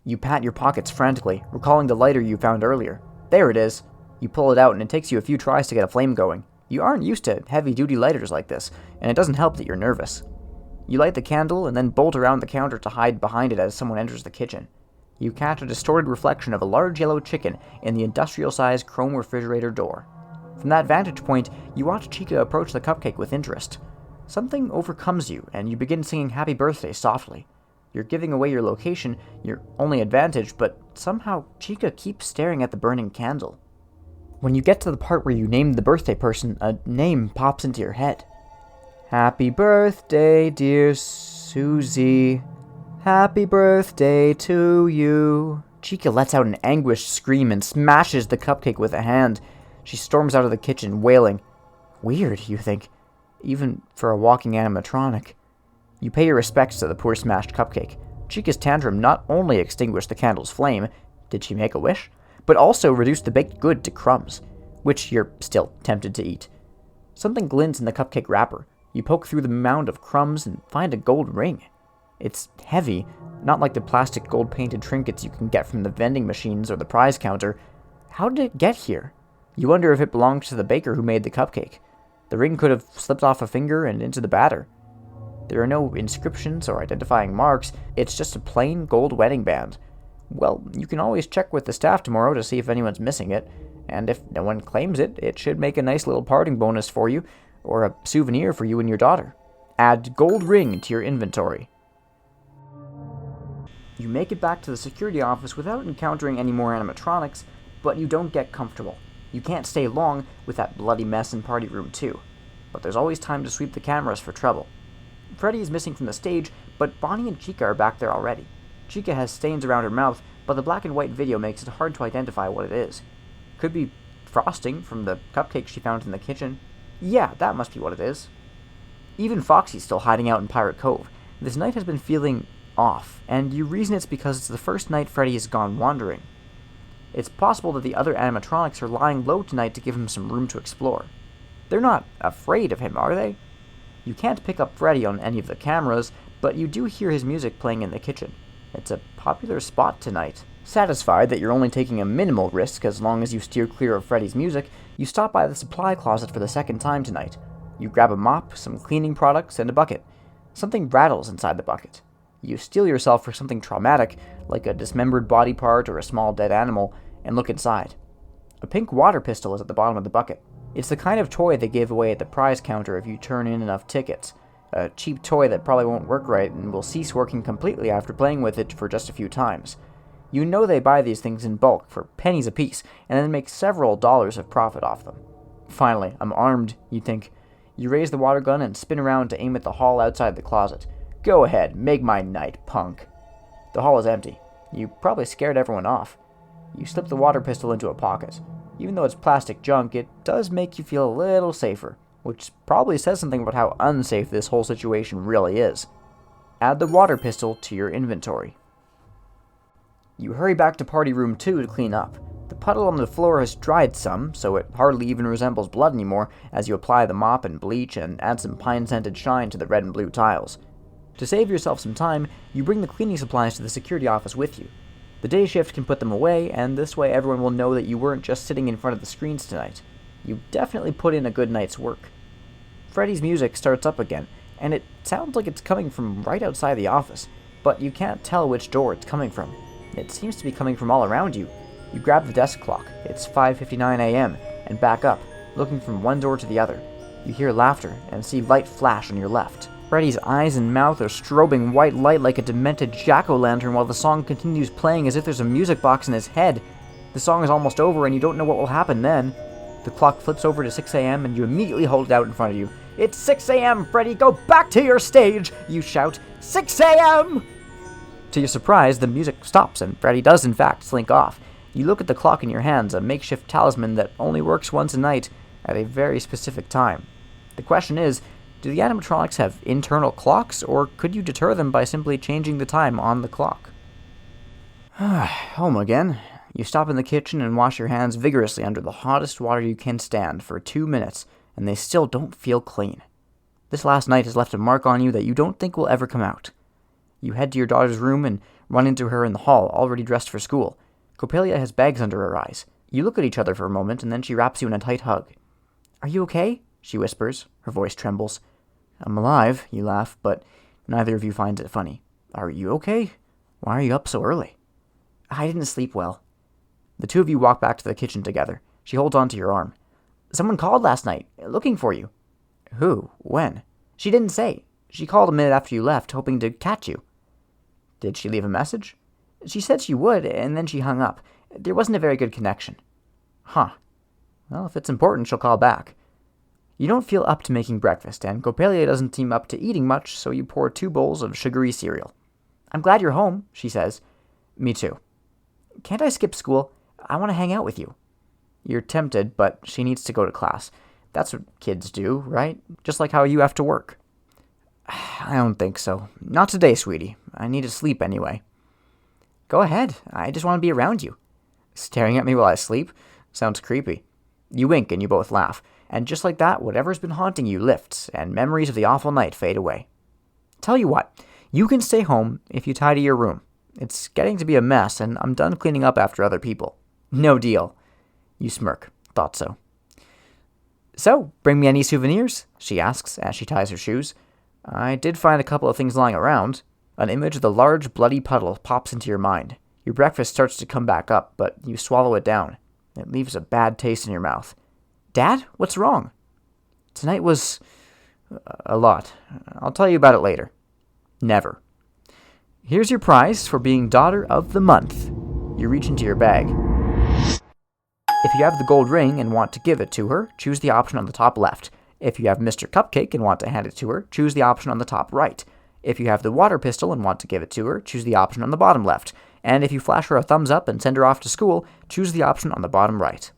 You pat your pockets frantically, recalling the lighter you found earlier. There it is. You pull it out and it takes you a few tries to get a flame going. You aren't used to heavy-duty lighters like this, and it doesn't help that you're nervous. You light the candle and then bolt around the counter to hide behind it as someone enters the kitchen. You catch a distorted reflection of a large yellow chicken in the industrial-sized chrome refrigerator door. From that vantage point, you watch Chica approach the cupcake with interest. Something overcomes you, and you begin singing Happy Birthday softly. You're giving away your location, your only advantage, but somehow Chica keeps staring at the burning candle. When you get to the part where you name the birthday person, a name pops into your head. Happy birthday, dear Susie. Happy birthday to you. Chica lets out an anguished scream and smashes the cupcake with a hand. She storms out of the kitchen, wailing. Weird, you think, even for a walking animatronic. You pay your respects to the poor smashed cupcake. Chica's tantrum not only extinguished the candle's flame, did she make a wish, but also reduced the baked good to crumbs, which you're still tempted to eat. Something glints in the cupcake wrapper. You poke through the mound of crumbs and find a gold ring. It's heavy, not like the plastic gold-painted trinkets you can get from the vending machines or the prize counter. How did it get here? You wonder if it belonged to the baker who made the cupcake. The ring could have slipped off a finger and into the batter. There are no inscriptions or identifying marks. It's just a plain gold wedding band. Well, you can always check with the staff tomorrow to see if anyone's missing it, and if no one claims it, it should make a nice little parting bonus for you, or a souvenir for you and your daughter. Add gold ring to your inventory. You make it back to the security office without encountering any more animatronics, but you don't get comfortable. You can't stay long with that bloody mess in Party Room 2, but there's always time to sweep the cameras for trouble. Freddy is missing from the stage, but Bonnie and Chica are back there already. Chica has stains around her mouth, but the black and white video makes it hard to identify what it is. Could be frosting from the cupcake she found in the kitchen. Yeah, that must be what it is. Even Foxy's still hiding out in Pirate Cove. This night has been feeling off, and you reason it's because it's the first night Freddy has gone wandering. It's possible that the other animatronics are lying low tonight to give him some room to explore. They're not afraid of him, are they? You can't pick up Freddy on any of the cameras, but you do hear his music playing in the kitchen. It's a popular spot tonight. Satisfied that you're only taking a minimal risk as long as you steer clear of Freddy's music, you stop by the supply closet for the second time tonight. You grab a mop, some cleaning products, and a bucket. Something rattles inside the bucket. You steel yourself for something traumatic, like a dismembered body part or a small dead animal, and look inside. A pink water pistol is at the bottom of the bucket. It's the kind of toy they give away at the prize counter if you turn in enough tickets. A cheap toy that probably won't work right and will cease working completely after playing with it for just a few times. You know they buy these things in bulk for pennies apiece and then make several dollars of profit off them. Finally, I'm armed, you think. You raise the water gun and spin around to aim at the hall outside the closet. Go ahead, make my night, punk. The hall is empty. You probably scared everyone off. You slip the water pistol into a pocket. Even though it's plastic junk, it does make you feel a little safer, which probably says something about how unsafe this whole situation really is. Add the water pistol to your inventory. You hurry back to Party Room 2 to clean up. The puddle on the floor has dried some, so it hardly even resembles blood anymore as you apply the mop and bleach and add some pine-scented shine to the red and blue tiles. To save yourself some time, you bring the cleaning supplies to the security office with you. The day shift can put them away, and this way everyone will know that you weren't just sitting in front of the screens tonight. You definitely put in a good night's work. Freddy's music starts up again, and it sounds like it's coming from right outside the office, but you can't tell which door it's coming from. It seems to be coming from all around you. You grab the desk clock, it's 5:59 a.m., and back up, looking from one door to the other. You hear laughter and see light flash on your left. Freddy's eyes and mouth are strobing white light like a demented jack-o'-lantern while the song continues playing as if there's a music box in his head. The song is almost over and you don't know what will happen then. The clock flips over to 6 a.m. and you immediately hold it out in front of you. It's 6 a.m., Freddy! Go back to your stage! You shout, 6 a.m.! To your surprise, the music stops and Freddy does in fact slink off. You look at the clock in your hands, a makeshift talisman that only works once a night at a very specific time. The question is, do the animatronics have internal clocks, or could you deter them by simply changing the time on the clock? Home again. You stop in the kitchen and wash your hands vigorously under the hottest water you can stand for 2 minutes, and they still don't feel clean. This last night has left a mark on you that you don't think will ever come out. You head to your daughter's room and run into her in the hall, already dressed for school. Coppelia has bags under her eyes. You look at each other for a moment, and then she wraps you in a tight hug. "Are you okay?" she whispers. Her voice trembles. "I'm alive," you laugh, but neither of you finds it funny. "Are you okay? Why are you up so early?" "I didn't sleep well." The two of you walk back to the kitchen together. She holds onto your arm. "Someone called last night, looking for you." "Who? When?" "She didn't say. She called a minute after you left, hoping to catch you." "Did she leave a message?" "She said she would, and then she hung up. There wasn't a very good connection." "Huh. Well, if it's important, she'll call back." You don't feel up to making breakfast, and Coppelia doesn't seem up to eating much, so you pour 2 bowls of sugary cereal. "I'm glad you're home," she says. "Me too." "Can't I skip school? I want to hang out with you." You're tempted, but she needs to go to class. That's what kids do, right? Just like how you have to work. "I don't think so. Not today, sweetie. I need to sleep anyway." "Go ahead. I just want to be around you." "Staring at me while I sleep? Sounds creepy." You wink and you both laugh, and just like that, whatever's been haunting you lifts, and memories of the awful night fade away. "Tell you what, you can stay home if you tidy your room. It's getting to be a mess, and I'm done cleaning up after other people." "No deal." You smirk. "Thought so." "So, bring me any souvenirs?" she asks as she ties her shoes. "I did find a couple of things lying around." An image of the large, bloody puddle pops into your mind. Your breakfast starts to come back up, but you swallow it down. It leaves a bad taste in your mouth. "Dad, what's wrong?" "Tonight was a lot. I'll tell you about it later." "Never." "Here's your prize for being Daughter of the Month." You reach into your bag. If you have the gold ring and want to give it to her, choose the option on the top left. If you have Mr. Cupcake and want to hand it to her, choose the option on the top right. If you have the water pistol and want to give it to her, choose the option on the bottom left. And if you flash her a thumbs up and send her off to school, choose the option on the bottom right.